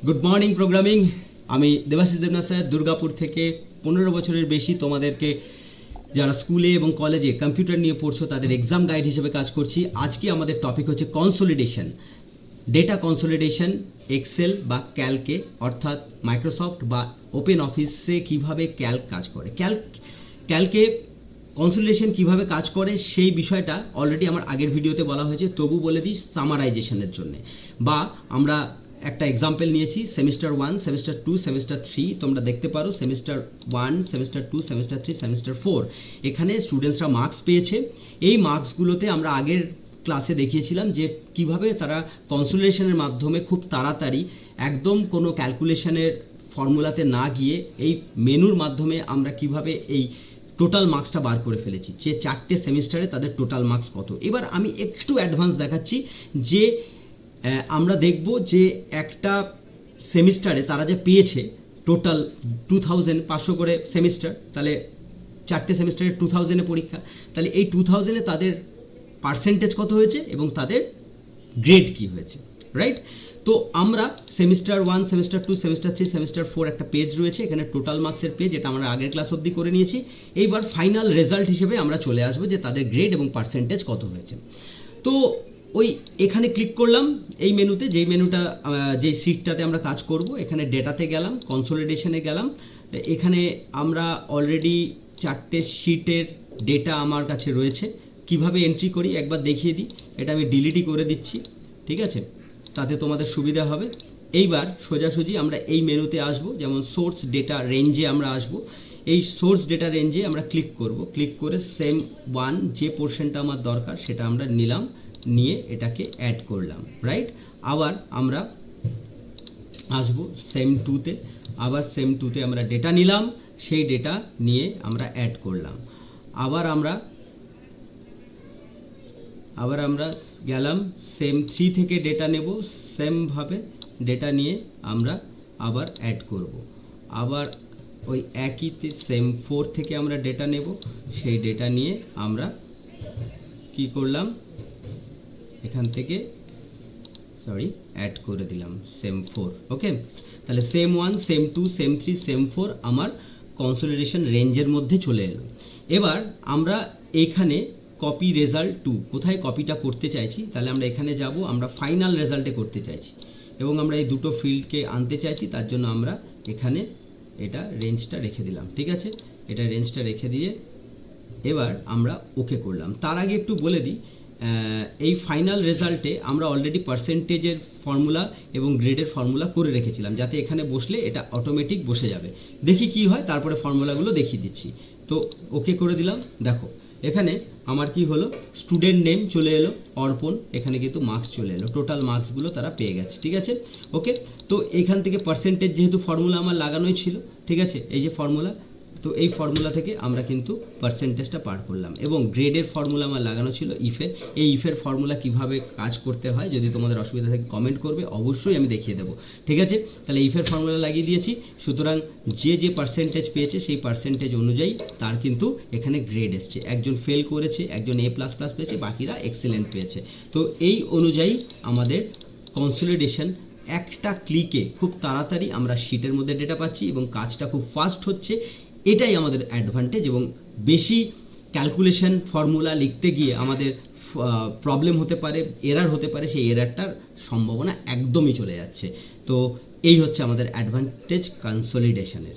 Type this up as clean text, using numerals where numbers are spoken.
Good morning programming. আমি Debashis Debnath sir, Durgapur থেকে 15 বছরের বেশি তোমাদেরকে যারা স্কুলে এবং কলেজে কম্পিউটার নিয়ে পড়ছো তাদের এক্সাম গাইড হিসেবে কাজ করছি। আজকে আমাদের টপিক হচ্ছে কনসোলিডেশন, ডেটা কনসোলিডেশন এক্সেল বা ক্যালকে, অর্থাৎ মাইক্রোসফট বা ওপেন অফিসে কিভাবে ক্যালক কাজ করে। ক্যালকে কনসোলিডেশন কিভাবে কাজ করে সেই বিষয়টা অলরেডি আমার আগের ভিডিওতে বলা হয়েছে, তবু বলে দিই সামারাইজেশনের জন্য। বা আমরা একটা এক্সাম্পল নিয়েছি সেমিস্টার 1, সেমিস্টার 2, সেমিস্টার 3। তোমরা দেখতে পারো সেমিস্টার 1, সেমিস্টার 2, সেমিস্টার 3, সেমিস্টার 4। এখানে স্টুডেন্টসরা মার্কস পেয়েছে। এই মার্কসগুলোতে আমরা আগের ক্লাসে দেখিয়েছিলাম যে কিভাবে তারা কনসোলিডেশনের মাধ্যমে খুব তাড়াতাড়ি একদম কোনো ক্যালকুলেশনের ফর্মুলাতে না গিয়ে এই মেনুর মাধ্যমে আমরা কিভাবে এই টোটাল মার্কসটা বার করে ফেলেছি, যে 4টে সেমিস্টারে তাদের টোটাল মার্কস কত। এবার আমি একটু অ্যাডভান্স দেখাচ্ছি যে আমরা দেখব যে একটা সেমিস্টারে তারা যে পেয়েছে টোটাল 2500 করে সেমিস্টার, তাহলে 4টে সেমিস্টারে 2000-এ পরীক্ষা, তাহলে এই 2000-এ তাদের পার্সেন্টেজ কত হয়েছে এবং তাদের গ্রেড কি হয়েছে, রাইট? তো আমরা সেমিস্টার 1, সেমিস্টার 2, সেমিস্টার 3, সেমিস্টার 4 একটা পেজ রয়েছে এখানে, টোটাল মার্কসের পেজ, এটা আমরা আগের ক্লাস অবধি করে নিয়েছি। এইবার ফাইনাল রেজাল্ট হিসেবে আমরা চলে আসবো যে তাদের গ্রেড এবং পার্সেন্টেজ কত হয়েছে। তো ওই এখানে ক্লিক করলাম এই মেনুতে, যেই মেনুটা যেই সিটটাতে আমরা কাজ করব, এখানে ডেটাতে গেলাম, কনসোলিডেশনে গেলাম। এখানে আমরা অলরেডি 4টে শিটের ডেটা আমার কাছে রয়েছে। কিভাবে এন্ট্রি করি একবার দেখিয়ে দিই। এটা আমি ডিলিটই করে দিচ্ছি, ঠিক আছে, তাতে তোমাদের সুবিধা হবে। এইবার সোজাসুজি আমরা এই মেনুতে আসব, যেমন সোর্স ডেটা রেঞ্জে আমরা আসব। এই সোর্স ডেটা রেঞ্জে আমরা ক্লিক করব, ক্লিক করে সেম 1 যে পোর্শনটা আমার দরকার সেটা আমরা নিলাম, নিয়ে এটাকে অ্যাড করলাম, রাইট? আবার আমরা আসব সেম 2তে, আবার সেম 2তে আমরা ডেটা নিলাম, সেই ডেটা নিয়ে আমরা অ্যাড করলাম। আবার আমরা গেলাম সেম 3 থেকে ডেটা নেব, সেমভাবে ডেটা নিয়ে আমরা আবার অ্যাড করব। আবার ওই একইতে সেম 4 থেকে আমরা ডেটা নেব, সেই ডেটা নিয়ে আমরা কি করলাম, এখান থেকে অ্যাড করে দিলাম সেম 4। ওকে, তাহলে সেম 1, সেম 2, সেম 3, সেম 4 আমার কনসোলিডেশন রেঞ্জের মধ্যে চলে এলো। এবার আমরা এখানে কপি রেজাল্ট টু, কোথায় কপিটা করতে চাইছি, তাহলে আমরা এখানে যাব, আমরা ফাইনাল রেজাল্টে করতে চাইছি এবং আমরা এই দুটো ফিল্ডকে আনতে চাইছি। তার জন্য আমরা এখানে এটা রেঞ্জটা রেখে দিলাম, ঠিক আছে, এটা রেঞ্জটা রেখে দিয়ে এবার আমরা ওকে করলাম। তার আগে একটু বলে দিই, এই ফাইনাল রেজাল্টে আমরা অলরেডি পার্সেন্টেজের ফর্মুলা এবং গ্রেডের ফর্মুলা করে রেখেছিলাম, যাতে এখানে বসলে এটা অটোমেটিক বসে যাবে। দেখি কি হয়, তারপরে ফর্মুলাগুলো দেখিয়ে দিচ্ছি। তো ওকে করে দিলাম। দেখো এখানে আমার কি হলো, স্টুডেন্ট নেম চলে এলো অর্পণ, এখানে কিন্তু মার্কস চলে এলো, টোটাল মার্কসগুলো তারা পেয়ে গেছে, ঠিক আছে। ওকে, তো এখান থেকে পার্সেন্টেজ যেহেতু ফর্মুলা আমার লাগানোই ছিল, ঠিক আছে, এই যে ফর্মুলা, তো এই ফর্মুলা থেকে আমরা কিন্তু পার্সেন্টেজটা পার করলাম এবং গ্রেডের ফর্মুলা আমার লাগানো ছিল ইফের। এই ইফের ফর্মুলা কিভাবে কাজ করতে হয় যদি তোমাদের অসুবিধা থাকে কমেন্ট করবে, অবশ্যই আমি দেখিয়ে দেবো, ঠিক আছে। তাহলে ইফের ফর্মুলা লাগিয়ে দিয়েছি, সুতরাং যে পার্সেন্টেজ পেয়েছে সেই পার্সেন্টেজ অনুযায়ী তার কিন্তু এখানে গ্রেড এসছে। একজন ফেল করেছে, একজন A++ পেয়েছে, বাকিরা এক্সেলেন্ট পেয়েছে। তো এই অনুযায়ী আমাদের কনসোলিডেশন একটা ক্লিকে খুব তাড়াতাড়ি আমরা শিটের মধ্যে ডেটা পাচ্ছি এবং কাজটা খুব ফাস্ট হচ্ছে। এটাই আমাদের অ্যাডভান্টেজ, এবং বেশি ক্যালকুলেশন ফর্মুলা লিখতে গিয়ে আমাদের প্রবলেম হতে পারে, এরার হতে পারে, সেই এরারটার সম্ভাবনা একদমই চলে যাচ্ছে। তো এই হচ্ছে আমাদের অ্যাডভান্টেজ কনসোলিডেশনের।